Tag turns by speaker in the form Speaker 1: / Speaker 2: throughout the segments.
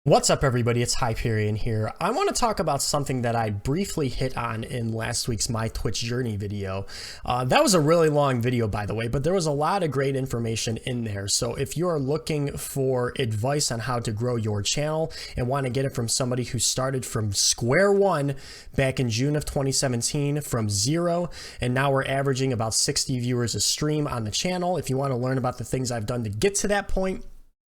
Speaker 1: What's up, everybody? It's Hyperion here. I want to talk about something that I briefly hit on in last week's My Twitch Journey video. That was a really long video, by the way, but there was a lot of great information in there. So if you are looking for advice on how to grow your channel and want to get it from somebody who started from square one back in June of 2017 from zero, and now we're averaging about 60 viewers a stream on the channel. If you want to learn about the things I've done to get to that point,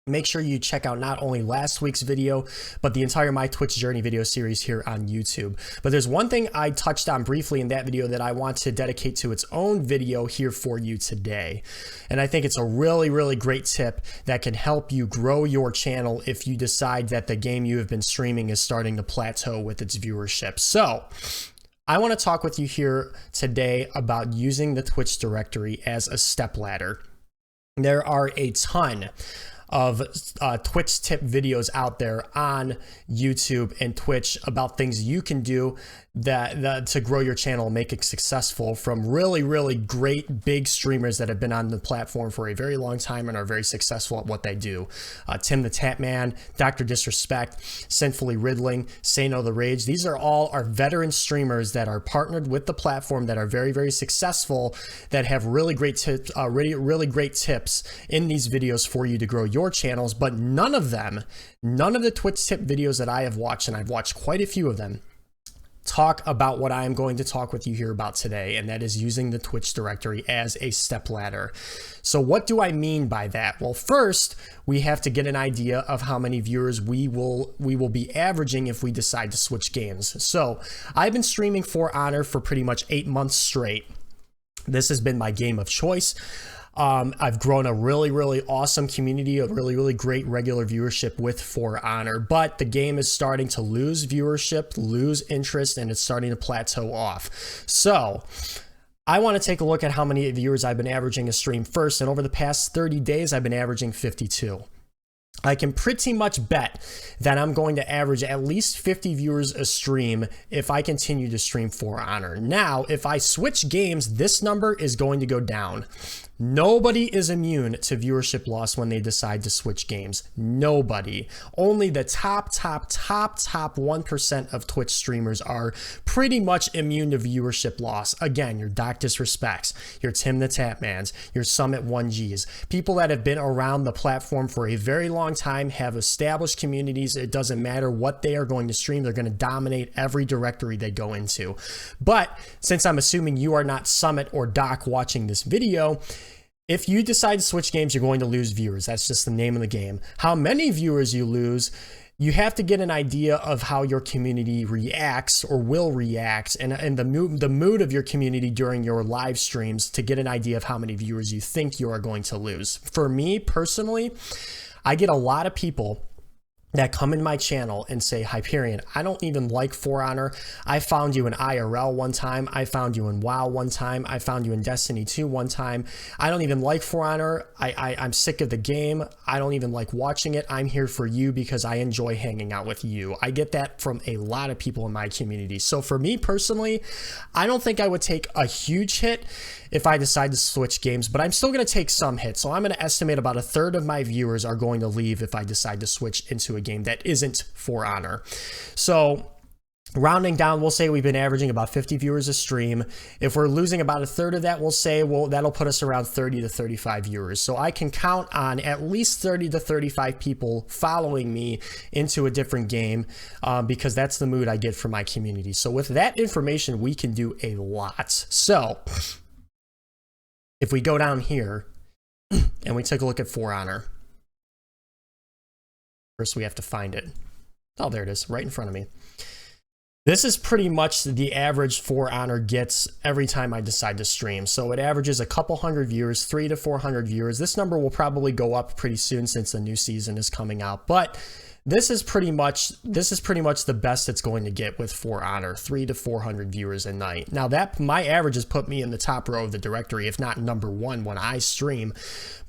Speaker 1: make sure you check out not only last week's video, but the entire My Twitch Journey video series here on YouTube. But there's one thing I touched on briefly in that video that I want to dedicate to its own video here for you today. And I think it's a really, really great tip that can help you grow your channel if you decide that the game you have been streaming is starting to plateau with its viewership. So I want to talk with you here today about using the Twitch directory as a stepladder. There are a ton of Twitch tip videos out there on YouTube and Twitch about things you can do that to grow your channel and make it successful, from really, really great big streamers that have been on the platform for a very long time and are very successful at what they do. Tim the Tap Man, Dr. Disrespect, Sinfully Riddling, Say No the Rage. These are all our veteran streamers that are partnered with the platform that are very, very successful, that have really great tips, really great tips in these videos for you to grow your channels. But none of the Twitch tip videos that I have watched, and I've watched quite a few of them, talk about what I am going to talk with you here about today, and that is using the Twitch directory as a stepladder. So what do I mean by that? Well, first, we have to get an idea of how many viewers we will be averaging if we decide to switch games. So I've been streaming For Honor for pretty much 8 months straight. This has been my game of choice. I've grown a really, really awesome community, a really, really great regular viewership with For Honor, but the game is starting to lose viewership, lose interest, and it's starting to plateau off. So I want to take a look at how many viewers I've been averaging a stream first, and over the past 30 days, I've been averaging 52. I can pretty much bet that I'm going to average at least 50 viewers a stream if I continue to stream For Honor. Now, if I switch games, this number is going to go down. Nobody is immune to viewership loss when they decide to switch games. Nobody. Only the top 1% of Twitch streamers are pretty much immune to viewership loss. Again, your Doc Disrespects, your Tim the Tapmans, your Summit 1Gs. People that have been around the platform for a very long time, have established communities. It doesn't matter what they are going to stream. They're going to dominate every directory they go into. But since I'm assuming you are not Summit or Doc watching this video, if you decide to switch games, you're going to lose viewers. That's just the name of the game. How many viewers you lose, you have to get an idea of how your community reacts or will react, and the mood of your community during your live streams, to get an idea of how many viewers you think you are going to lose. For me personally, I get a lot of people that come in my channel and say, Hyperion, I don't even like For Honor. I found you in IRL one time. I found you in WoW one time. I found you in Destiny 2 one time. I don't even like For Honor. I'm sick of the game. I don't even like watching it. I'm here for you because I enjoy hanging out with you. I get that from a lot of people in my community. So for me personally, I don't think I would take a huge hit if I decide to switch games, but I'm still going to take some hits. So I'm going to estimate about 1/3 of my viewers are going to leave if I decide to switch into a game that isn't For Honor. So rounding down, we'll say we've been averaging about 50 viewers a stream. If we're losing about 1/3 of that, we'll say, well, that'll put us around 30 to 35 viewers. So I can count on at least 30 to 35 people following me into a different game, because that's the mood I get from my community. So with that information, we can do a lot. So if we go down here and we take a look at For Honor, first we have to find it. Oh, there it is, right in front of me. This is pretty much the average For Honor gets every time I decide to stream. So it averages a couple hundred viewers, 300 to 400 viewers. This number will probably go up pretty soon since the new season is coming out. But this is pretty much the best it's going to get with For Honor, 300 to 400 viewers a night. Now that my averages put me in the top row of the directory, if not number one when I stream,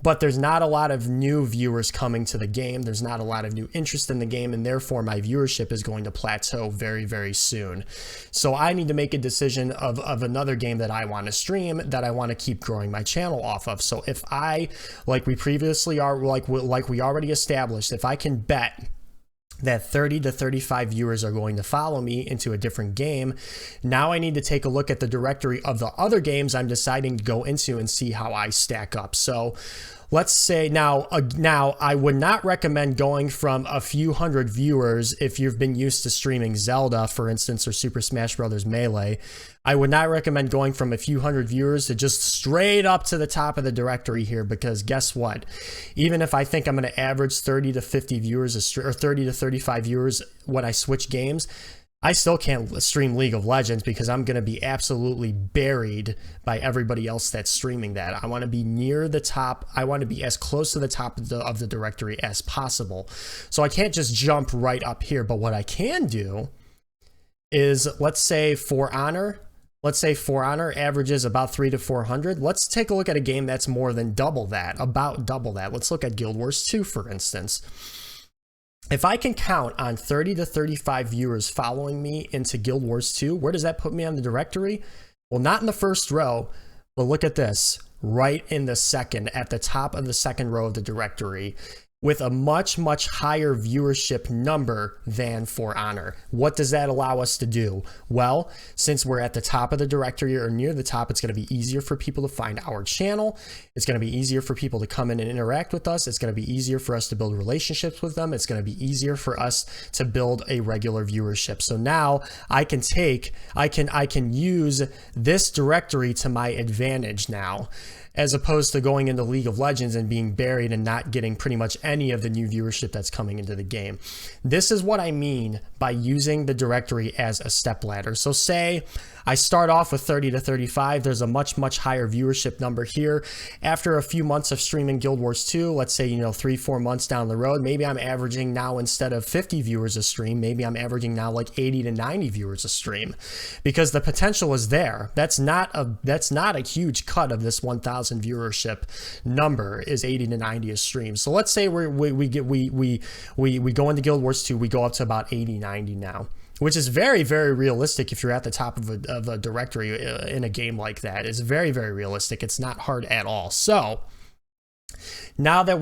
Speaker 1: but there's not a lot of new viewers coming to the game. There's not a lot of new interest in the game, and therefore my viewership is going to plateau very, very soon. So I need to make a decision of another game that I want to stream, that I want to keep growing my channel off of. So if I, like we already established, if I can bet that 30 to 35 viewers are going to follow me into a different game. Now I need to take a look at the directory of the other games I'm deciding to go into and see how I stack up. So let's say now I would not recommend going from a few hundred viewers if you've been used to streaming Zelda, for instance, or Super Smash Bros. Melee. I would not recommend going from a few hundred viewers to just straight up to the top of the directory here, because guess what? Even if I think I'm going to average 30 to 50 viewers or 30 to 35 viewers when I switch games, I still can't stream League of Legends because I'm going to be absolutely buried by everybody else that's streaming that. I want to be near the top. I want to be as close to the top of the directory as possible. So I can't just jump right up here. But what I can do is, let's say For Honor averages about 300 to 400. Let's take a look at a game that's more than double that, about double that. Let's look at Guild Wars 2, for instance. If I can count on 30 to 35 viewers following me into Guild Wars 2, where does that put me on the directory? Well, not in the first row, but look at this, right in the second, at the top of the second row of the directory, with a much, much higher viewership number than For Honor. What does that allow us to do? Well, since we're at the top of the directory or near the top, it's going to be easier for people to find our channel. It's going to be easier for people to come in and interact with us. It's going to be easier for us to build relationships with them. It's going to be easier for us to build a regular viewership. So now I can use this directory to my advantage now, as opposed to going into League of Legends and being buried and not getting pretty much any of the new viewership that's coming into the game. This is what I mean by using the directory as a stepladder. So say I start off with 30 to 35. There's a much, much higher viewership number here. After a few months of streaming Guild Wars 2, let's say, 3-4 months down the road, maybe I'm averaging now, instead of 50 viewers a stream, maybe I'm averaging now like 80 to 90 viewers a stream, because the potential is there. That's not a huge cut of this 1,000 viewership number, is 80 to 90 a stream. So let's say we go into Guild Wars 2, we go up to about 80, 90 now, which is very, very realistic if you're at the top of a directory in a game like that. It's very, very realistic. It's not hard at all. So now that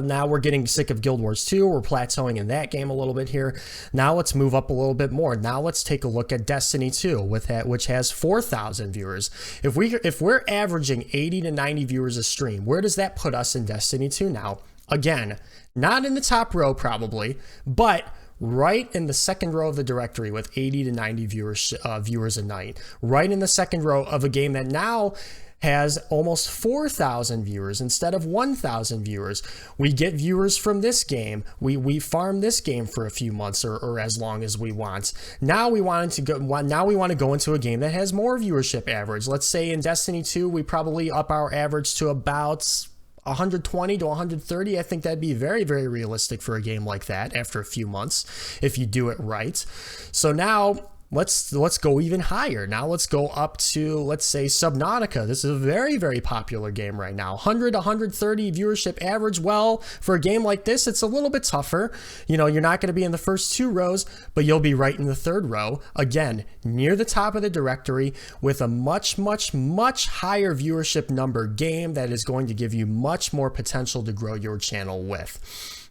Speaker 1: now we're getting sick of Guild Wars 2, we're plateauing in that game a little bit here. Now let's move up a little bit more. Now let's take a look at Destiny 2, which has 4,000 viewers. If we're averaging 80 to 90 viewers a stream, where does that put us in Destiny 2 now? Again, not in the top row probably, but right in the second row of the directory with 80 to 90 viewers a night. Right in the second row of a game that now has almost 4,000 viewers instead of 1,000 viewers. We get viewers from this game. We farm this game for a few months or as long as we want. Now we want to go into a game that has more viewership average. Let's say in Destiny 2, we probably up our average to about 120 to 130. I think that'd be very, very realistic for a game like that after a few months, if you do it right. So now let's go even higher. Now let's go up to, let's say, Subnautica. This is a very, very popular game right now. 100 to 130 viewership average. Well, for a game like this, it's a little bit tougher. You're not going to be in the first 2 rows, but you'll be right in the 3rd row. Again, near the top of the directory with a much, much, much higher viewership number game that is going to give you much more potential to grow your channel with.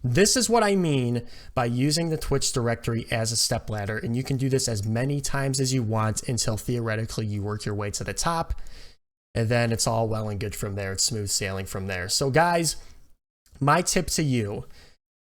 Speaker 1: This is what I mean by using the Twitch directory as a stepladder, and you can do this as many times as you want until theoretically you work your way to the top, and then it's all well and good from there. It's smooth sailing from there. So guys, my tip to you,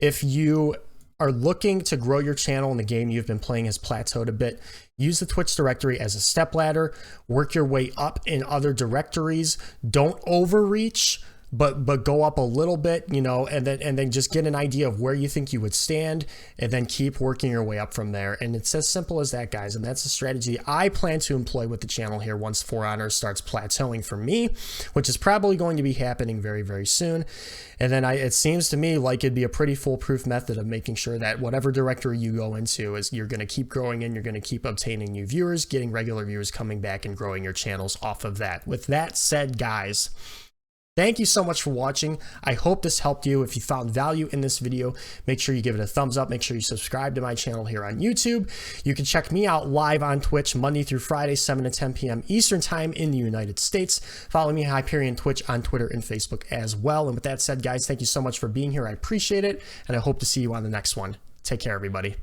Speaker 1: if you are looking to grow your channel and the game you've been playing has plateaued a bit, use the Twitch directory as a stepladder, work your way up in other directories, don't overreach, but go up a little bit, and then just get an idea of where you think you would stand, and then keep working your way up from there. And it's as simple as that, guys. And that's the strategy I plan to employ with the channel here once For Honor starts plateauing for me, which is probably going to be happening very, very soon. And then it seems to me like it'd be a pretty foolproof method of making sure that whatever directory you go into is you're going to keep growing and you're going to keep obtaining new viewers, getting regular viewers coming back, and growing your channels off of that. With that said, guys, thank you so much for watching. I hope this helped you. If you found value in this video, make sure you give it a thumbs up. Make sure you subscribe to my channel here on YouTube. You can check me out live on Twitch Monday through Friday, 7 to 10 p.m. Eastern Time in the United States. Follow me, Hyperion Twitch, on Twitter and Facebook as well. And with that said, guys, thank you so much for being here. I appreciate it, and I hope to see you on the next one. Take care, everybody.